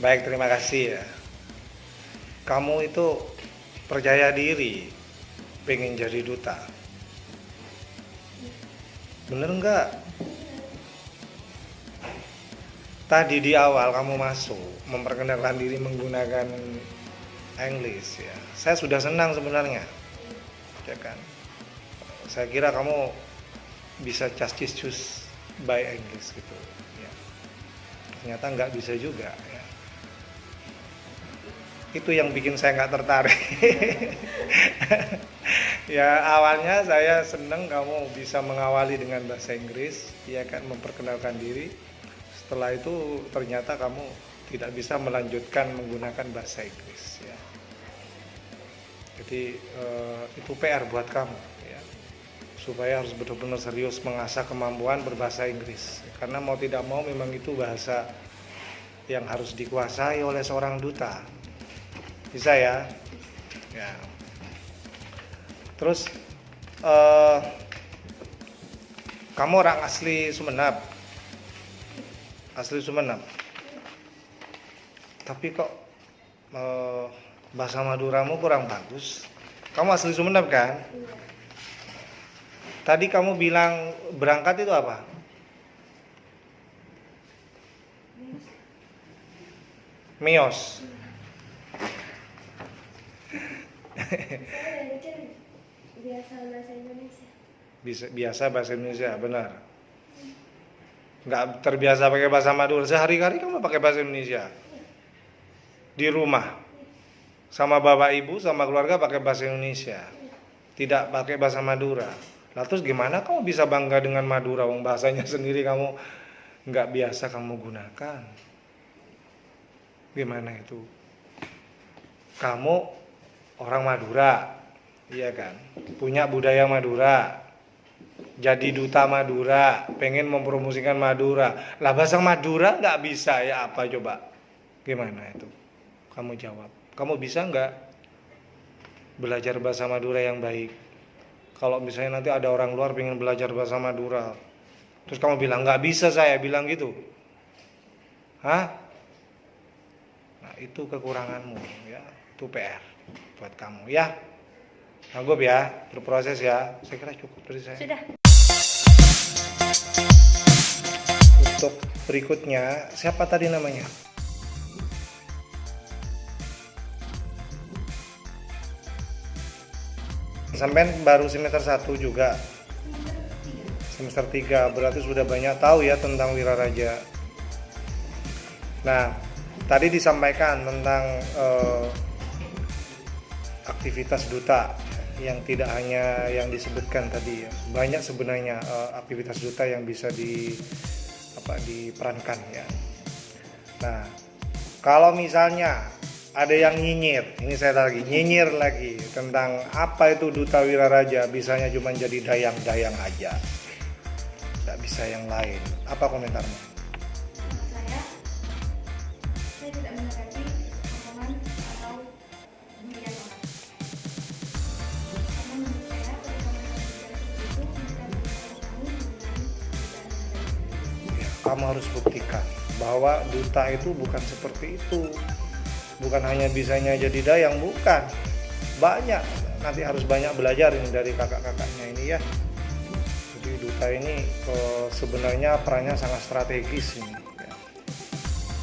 Baik, terima kasih ya. Kamu itu percaya diri pengen jadi duta. Bener nggak? Tadi di awal kamu masuk memperkenalkan diri menggunakan English ya. Saya sudah senang sebenarnya, ya kan? Saya kira kamu bisa just by English gitu. Ya. Ternyata nggak bisa juga. Ya. Itu yang bikin saya nggak tertarik. Ya awalnya saya senang kamu bisa mengawali dengan bahasa Inggris, ya kan, memperkenalkan diri. Setelah itu ternyata kamu tidak bisa melanjutkan menggunakan bahasa Inggris ya. Jadi itu PR buat kamu ya. Supaya harus benar-benar serius mengasah kemampuan berbahasa Inggris. Karena mau tidak mau memang itu bahasa yang harus dikuasai oleh seorang duta. Bisa ya? Ya. Terus kamu orang asli Sumeneb. Asli Sumeneb. Tapi kok bahasa Maduramu kurang bagus. Kamu asli Sumeneb kan? Tadi kamu bilang berangkat itu apa? Mios. Biasa bahasa Indonesia. Biasa bahasa Indonesia, benar. Nggak terbiasa pakai bahasa Madura. Sehari-hari kamu pakai bahasa Indonesia. Di rumah. Sama bapak ibu, sama keluarga pakai bahasa Indonesia. Tidak pakai bahasa Madura. Lah terus gimana kamu bisa bangga dengan Madura? Wong bahasanya sendiri kamu nggak biasa kamu gunakan. Gimana itu? Kamu orang Madura, iya kan? Punya budaya Madura. Jadi duta Madura, pengen mempromosikan Madura. Lah bahasa Madura nggak bisa ya apa coba? Gimana itu? Kamu jawab. Kamu bisa nggak belajar bahasa Madura yang baik? Kalau misalnya nanti ada orang luar pengen belajar bahasa Madura, terus kamu bilang nggak bisa saya bilang gitu, hah? Nah itu kekuranganmu ya, itu PR buat kamu ya. Sanggup ya, berproses ya. Saya kira cukup dari saya. Sudah. Untuk berikutnya, siapa tadi namanya? Sampai baru semester 1 juga. Semester 3, berarti sudah banyak tahu ya tentang Wiraraja. Nah, tadi disampaikan tentang aktivitas duta yang tidak hanya yang disebutkan tadi ya. Banyak sebenarnya aktivitas duta yang bisa diperankan ya. Nah, kalau misalnya ada yang nyinyir, ini saya lagi nyinyir lagi tentang apa itu duta Wiraraja, bisanya cuma jadi dayang-dayang aja, nggak bisa yang lain. Apa komentarmu? Saya tidak mendekati omongan atau demikian orang. Karena menurut saya ketika mereka bicara seperti itu, mereka berbohong dengan Ya, kamu harus buktikan bahwa duta itu bukan seperti itu. Bukan hanya bisanya jadi dayang, bukan. Banyak, nanti harus banyak belajar ini dari kakak-kakaknya ini ya. Jadi duta ini sebenarnya perannya sangat strategis ini. Ya.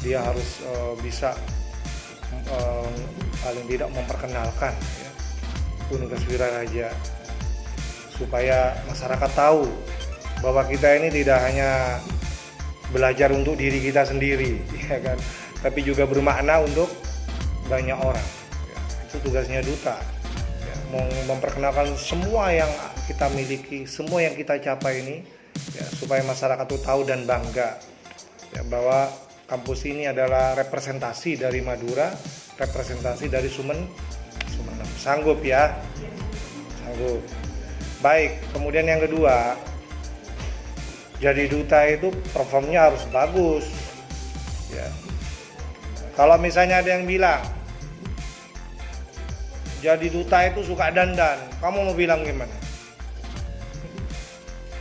Dia harus bisa paling tidak memperkenalkan ya, Universitas Wiraraja supaya masyarakat tahu bahwa kita ini tidak hanya belajar untuk diri kita sendiri, ya kan, tapi juga bermakna untuk banyak orang ya. Itu tugasnya duta ya, memperkenalkan semua yang kita miliki, semua yang kita capai ini ya, supaya masyarakat itu tahu dan bangga ya, bahwa kampus ini adalah representasi dari Madura, representasi dari Sumeneb. Sanggup ya? Sanggup. Baik, kemudian yang kedua, jadi duta itu performnya harus bagus ya. Kalau misalnya ada yang bilang jadi duta itu suka dandan, kamu mau bilang gimana?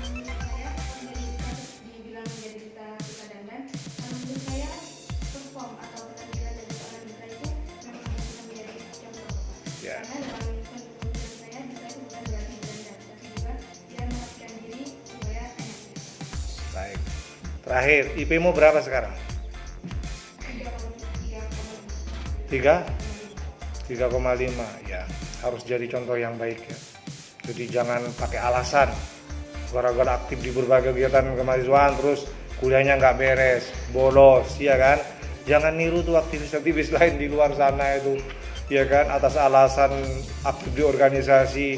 menurut saya dibilang menjadi duta dandan, menurut saya perform atau penampilan Ya. Karena dalam kondisi saya bisa bukan berarti ganda, tapi juga biar memastikan diri supaya enak. Baik. Terakhir, IP-mu berapa sekarang? 3? 3,5. Ya, harus jadi contoh yang baik ya. Jadi jangan pakai alasan gara-gara aktif di berbagai kegiatan kemahasiswaan terus kuliahnya nggak beres, bolos, ya kan? Jangan niru tuh aktivis-aktivis lain di luar sana itu, ya kan? Atas alasan aktif di organisasi,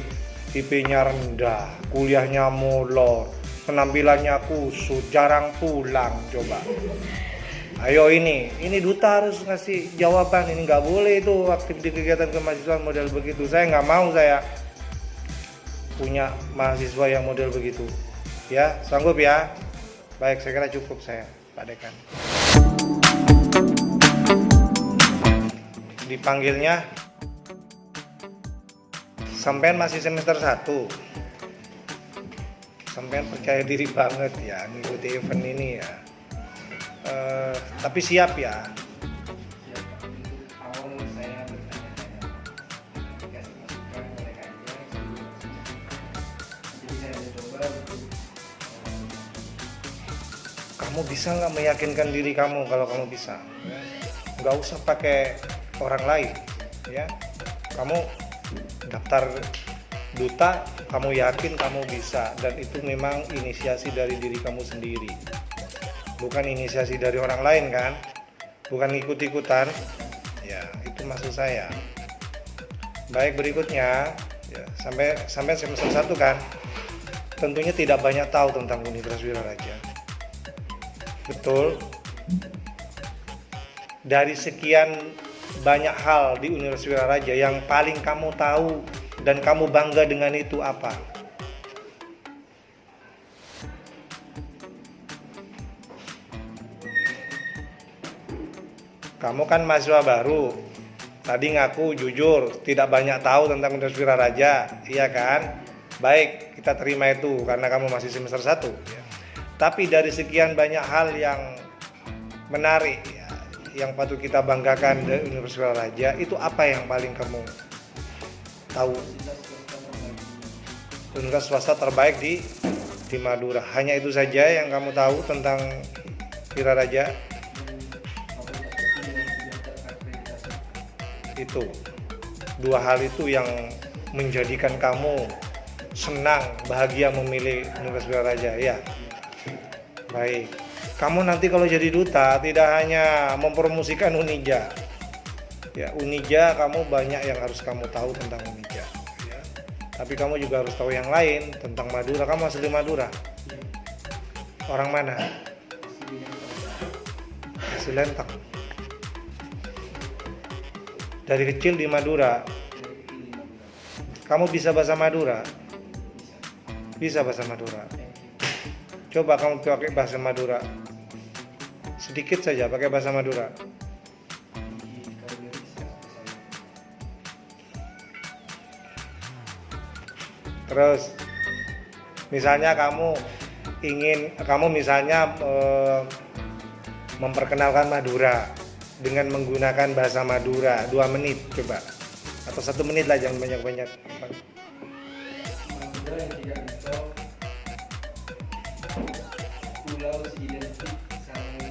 IP-nya rendah, kuliahnya molor, penampilannya kusut, jarang pulang, coba. Ayo ini duta harus ngasih jawaban, ini nggak boleh itu aktif di kegiatan kemahasiswaan model begitu. Saya nggak mau saya punya mahasiswa yang model begitu. Ya, sanggup ya? Baik, saya kira cukup saya, Pak Dekan. Dipanggilnya, sampean masih semester 1. Sampean percaya diri banget ya ngikuti event ini ya. Tapi siap ya. Awal saya bertanya-tanya, dikasih masukan mereka aja, jadi saya mencoba untuk Kamu bisa nggak meyakinkan diri kamu kalau kamu bisa? Nggak usah pakai orang lain, ya. Kamu daftar duta, kamu yakin kamu bisa, dan itu memang inisiasi dari diri kamu sendiri, bukan inisiasi dari orang lain kan? Bukan ikut-ikutan. Ya, itu maksud saya. Baik, berikutnya, ya, sampai semester 1 kan? Tentunya tidak banyak tahu tentang Universitas Wiraraja. Betul. Dari sekian banyak hal di Universitas Wiraraja, yang paling kamu tahu dan kamu bangga dengan itu apa? Kamu kan mahasiswa baru. Tadi ngaku jujur tidak banyak tahu tentang Universitas Wiraraja, iya kan? Baik, kita terima itu karena kamu masih semester 1 ya. Tapi dari sekian banyak hal yang menarik ya, yang patut kita banggakan dari Universitas Wiraraja, itu apa yang paling kamu tahu? Universitas swasta terbaik di Madura. Hanya itu saja yang kamu tahu tentang Wiraraja? Itu dua hal itu yang menjadikan kamu senang, bahagia memilih Universitas Wiraraja ya. Baik, kamu nanti kalau jadi duta tidak hanya mempromosikan Unija ya. Unija kamu banyak yang harus kamu tahu tentang Unija ya. Tapi kamu juga harus tahu yang lain tentang Madura. Kamu asli Madura? Orang mana? Asli Lentang. Dari kecil di Madura. Kamu bisa bahasa Madura? Bisa bahasa Madura. Coba kamu pakai bahasa Madura. Sedikit saja pakai bahasa Madura. Terus misalnya kamu misalnya memperkenalkan Madura dengan menggunakan bahasa Madura 2 menit coba, atau 1 menit lah, jangan banyak-banyak. Madura yang tidak bisa pulau identik sama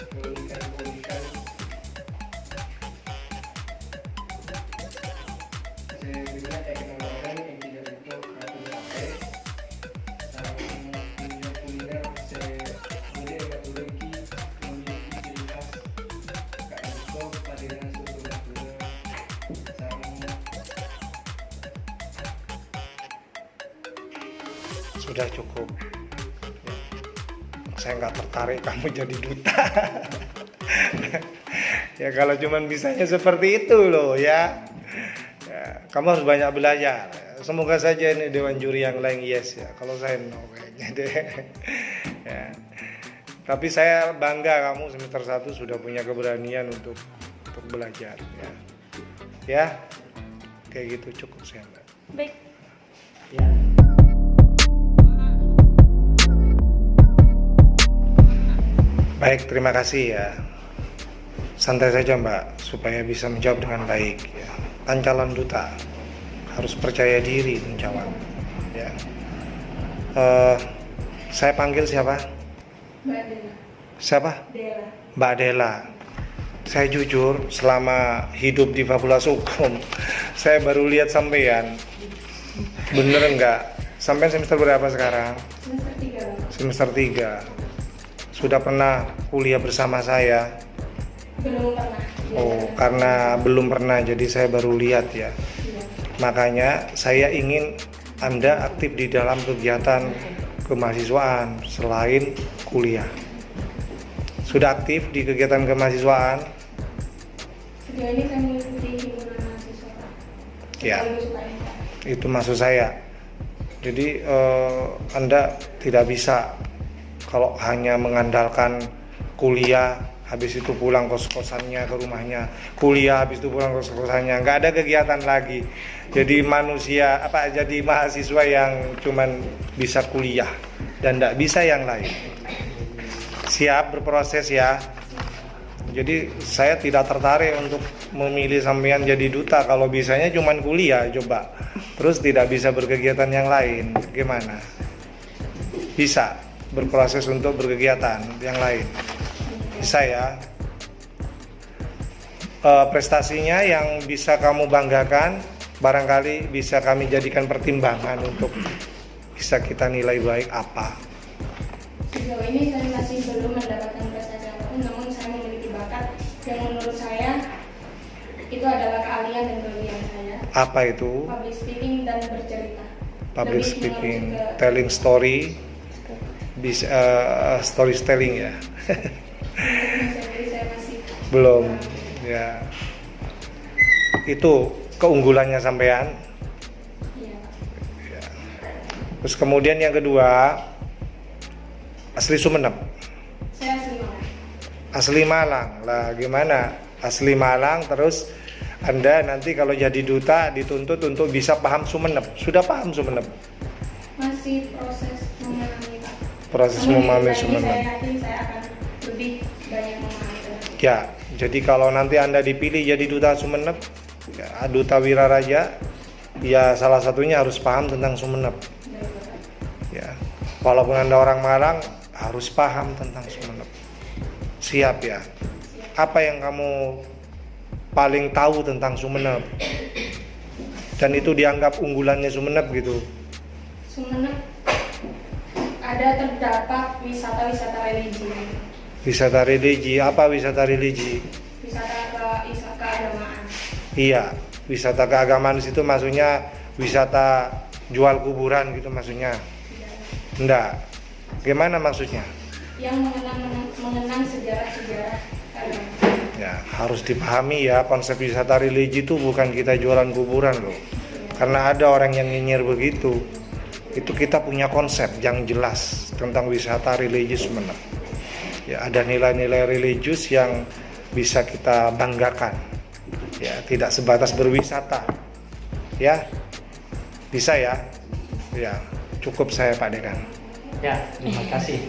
keunikan-keunikan sebenarnya ekonomi yang tidak itu ratu sate sama kuliner sebenarnya Madura ini memiliki ciri khas kak itu padangan soto Madura sama Sudah cukup ya. Saya nggak tertarik kamu jadi duta. Ya kalau cuman bisanya seperti itu loh ya. Ya, kamu harus banyak belajar. Semoga saja ini dewan juri yang lain yes ya. Kalau saya no kayaknya deh. Ya. Tapi saya bangga kamu semester 1 sudah punya keberanian untuk belajar ya. Ya. Kayak gitu cukup saya, Mbak. Baik. Ya. Baik, terima kasih ya. Santai saja Mbak, supaya bisa menjawab dengan baik ya. kan calon duta, harus percaya diri menjawab. Ya. Saya panggil siapa? Mbak Dela. Siapa? Dela. Mbak Dela. Saya jujur, selama hidup di Fakultas Hukum, saya baru lihat sampean. Bener enggak? Sampean semester berapa sekarang? Semester 3. Semester 3. Sudah pernah kuliah bersama saya? Belum pernah. Oh, karena belum pernah, jadi saya baru lihat ya. Iya. Makanya saya ingin Anda aktif di dalam kegiatan kemahasiswaan selain kuliah. Sudah aktif di kegiatan kemahasiswaan? Sejauh ini saya mengikuti himpunan mahasiswa. Ya. Sekaligus UKM. Itu maksud saya. Jadi Anda tidak bisa kalau hanya mengandalkan kuliah, habis itu pulang kos-kosannya ke rumahnya, kuliah habis itu pulang kos-kosannya, nggak ada kegiatan lagi. Jadi jadi mahasiswa yang cuman bisa kuliah dan nggak bisa yang lain. Siap berproses ya. Jadi saya tidak tertarik untuk memilih sampean jadi duta kalau bisanya cuman kuliah coba. Terus tidak bisa berkegiatan yang lain. Gimana? Bisa berproses untuk berkegiatan yang lain. Bisa ya. Prestasinya yang bisa kamu banggakan barangkali bisa kami jadikan pertimbangan untuk bisa kita nilai baik apa. Sejauh ini saya masih belum mendapatkan prestasi apapun, namun saya memiliki bakat yang menurut saya itu adalah keahlian dan kelebihan saya. Apa itu? Public speaking dan bercerita. Public Lebih speaking, menuju ke- telling story, bisa storytelling ya. Jadi saya masih Belum ya. Itu keunggulannya sampean. Iya. Ya. Terus kemudian yang kedua, asli Sumeneb. Saya asli Malang. Asli Malang. Lah gimana? Asli Malang terus Anda nanti kalau jadi duta dituntut untuk bisa paham Sumeneb. Sudah paham Sumeneb? Masih proses memahami Pak. Proses Namun memahami dari Sumeneb. Saya yakin saya akan lebih banyak memahami. Ya, jadi kalau nanti Anda dipilih jadi duta Sumeneb, ya, duta Wiraraja, ya salah satunya harus paham tentang Sumeneb. Ya, walaupun Anda orang Malang, harus paham tentang Sumeneb. Siap ya? Apa yang kamu paling tahu tentang Sumeneb? Dan itu dianggap unggulannya Sumeneb gitu. Sumeneb terdapat wisata-wisata religi. Wisata religi, apa wisata religi? Wisata keagamaan. Iya, wisata keagamaan itu maksudnya wisata jual kuburan gitu maksudnya. Enggak. Gimana maksudnya? Yang mengenang sejarah-sejarah agama. Ya, harus dipahami ya, konsep wisata religi itu bukan kita jualan kuburan loh. Karena ada orang yang nyinyir begitu. Itu kita punya konsep yang jelas tentang wisata religi Sumeneb. Ya, ada nilai-nilai religius yang bisa kita banggakan. Ya, tidak sebatas berwisata. Ya. Bisa ya? Ya, cukup saya Pak Dekan. Ya, terima kasih.